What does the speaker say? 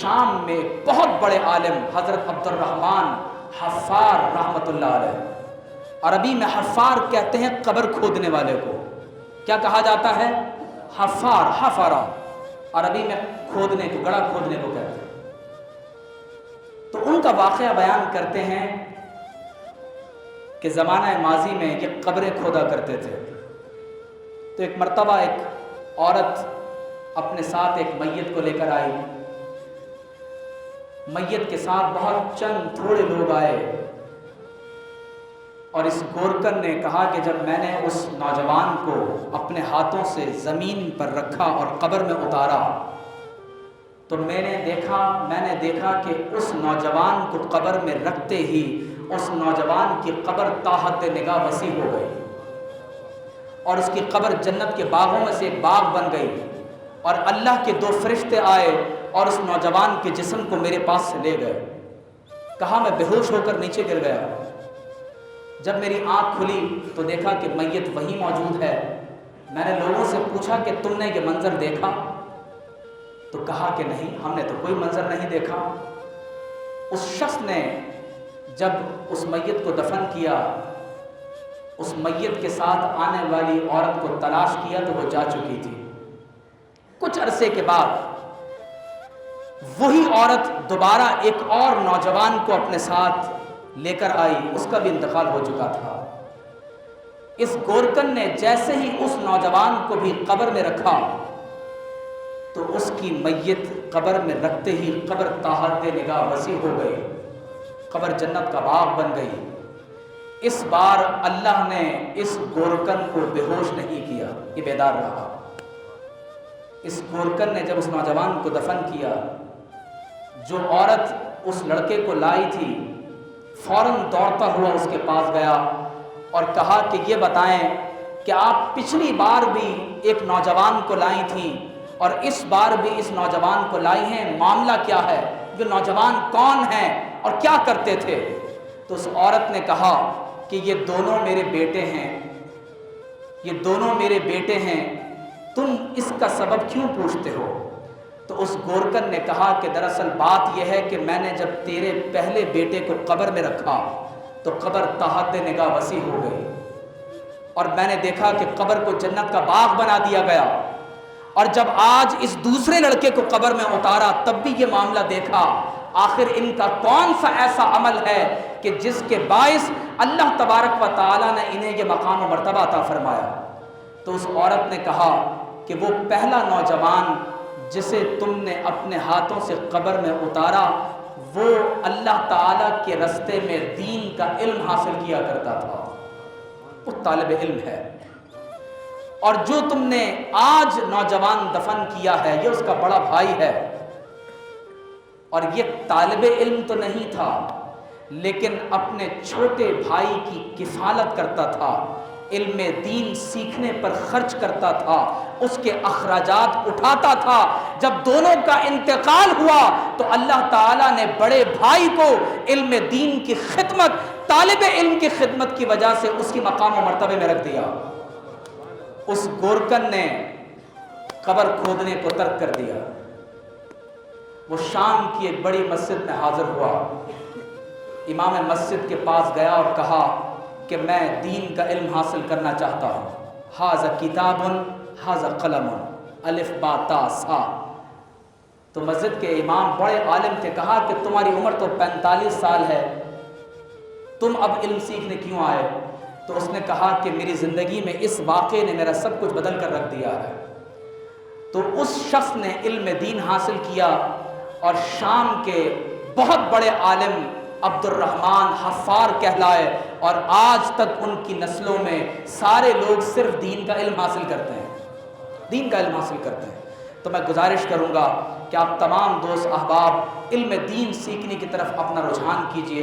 شام میں بہت بڑے عالم حضرت عبد الرحمن حفار رحمۃ اللہ علیہ، عربی میں حفار کہتے ہیں قبر کھودنے والے کو، کیا کہا جاتا ہے؟ حفار، حفارہ عربی میں کھودنے کو، گڑھا کھودنے کو کہتے ہیں۔ تو ان کا واقعہ بیان کرتے ہیں کہ زمانہ ماضی میں یہ قبریں کھودا کرتے تھے۔ تو ایک مرتبہ ایک عورت اپنے ساتھ ایک میت کو لے کر آئی، میت کے ساتھ بہت چند تھوڑے لوگ آئے، اور اس گورکن نے کہا کہ جب میں نے اس نوجوان کو اپنے ہاتھوں سے زمین پر رکھا اور قبر میں اتارا تو میں نے دیکھا کہ اس نوجوان کو قبر میں رکھتے ہی اس نوجوان کی قبر تاحت نگاہ وسیع ہو گئی، اور اس کی قبر جنت کے باغوں میں سے ایک باغ بن گئی، اور اللہ کے دو فرشتے آئے اور اس نوجوان کے جسم کو میرے پاس سے لے گئے۔ کہا میں بے ہوش ہو کر نیچے گر گیا، جب میری آنکھ کھلی تو دیکھا کہ میت وہیں موجود ہے۔ میں نے لوگوں سے پوچھا کہ تم نے یہ منظر دیکھا؟ تو کہا کہ نہیں، ہم نے تو کوئی منظر نہیں دیکھا۔ اس شخص نے جب اس میت کو دفن کیا، اس میت کے ساتھ آنے والی عورت کو تلاش کیا تو وہ جا چکی تھی۔ کچھ عرصے کے بعد وہی عورت دوبارہ ایک اور نوجوان کو اپنے ساتھ لے کر آئی، اس کا بھی انتقال ہو چکا تھا۔ اس گورکن نے جیسے ہی اس نوجوان کو بھی قبر میں رکھا تو اس کی میت قبر میں رکھتے ہی قبر تاحت نگاہ وسیع ہو گئی، قبر جنت کا باغ بن گئی۔ اس بار اللہ نے اس گورکن کو بے ہوش نہیں کیا، یہ بیدار رہا۔ اس گورکن نے جب اس نوجوان کو دفن کیا، جو عورت اس لڑکے کو لائی تھی فوراً دوڑتا ہوا اس کے پاس گیا اور کہا کہ یہ بتائیں کہ آپ پچھلی بار بھی ایک نوجوان کو لائی تھیں اور اس بار بھی اس نوجوان کو لائی ہیں، معاملہ کیا ہے؟ یہ نوجوان کون ہیں اور کیا کرتے تھے؟ تو اس عورت نے کہا کہ یہ دونوں میرے بیٹے ہیں، یہ دونوں میرے بیٹے ہیں، تم اس کا سبب کیوں پوچھتے ہو؟ تو اس گورکن نے کہا کہ دراصل بات یہ ہے کہ میں نے جب تیرے پہلے بیٹے کو قبر میں رکھا تو قبر تاحت نگاہ وسیع ہو گئی، اور میں نے دیکھا کہ قبر کو جنت کا باغ بنا دیا گیا، اور جب آج اس دوسرے لڑکے کو قبر میں اتارا تب بھی یہ معاملہ دیکھا۔ آخر ان کا کون سا ایسا عمل ہے کہ جس کے باعث اللہ تبارک و تعالیٰ نے انہیں یہ مقام و مرتبہ عطا فرمایا؟ تو اس عورت نے کہا کہ وہ پہلا نوجوان جسے تم نے اپنے ہاتھوں سے قبر میں اتارا وہ اللہ تعالیٰ کے راستے میں دین کا علم حاصل کیا کرتا تھا، وہ طالب علم ہے، اور جو تم نے آج نوجوان دفن کیا ہے یہ اس کا بڑا بھائی ہے، اور یہ طالب علم تو نہیں تھا لیکن اپنے چھوٹے بھائی کی کفالت کرتا تھا، علم دین سیکھنے پر خرچ کرتا تھا، اس کے اخراجات اٹھاتا تھا۔ جب دونوں کا انتقال ہوا تو اللہ تعالیٰ نے بڑے بھائی کو علم دین کی خدمت، طالب علم کی خدمت کی وجہ سے اس کی مقام و مرتبے میں رکھ دیا۔ اس گورکن نے قبر کھودنے کو ترک کر دیا، وہ شام کی ایک بڑی مسجد میں حاضر ہوا، امام مسجد کے پاس گیا اور کہا کہ میں دین کا علم حاصل کرنا چاہتا ہوں، ھذا کتاب ھذا قلم الف با تا سا۔ تو مسجد کے امام بڑے عالم تھے، کہا کہ تمہاری عمر تو 45 سال ہے، تم اب علم سیکھنے کیوں آئے؟ تو اس نے کہا کہ میری زندگی میں اس واقعے نے میرا سب کچھ بدل کر رکھ دیا ہے۔ تو اس شخص نے علم دین حاصل کیا اور شام کے بہت بڑے عالم عبد الرحمن حفار کہلائے، اور آج تک ان کی نسلوں میں سارے لوگ صرف دین کا علم حاصل کرتے ہیں، دین کا علم حاصل کرتے ہیں۔ تو میں گزارش کروں گا کہ آپ تمام دوست احباب علم دین سیکھنے کی طرف اپنا رجحان کیجئے۔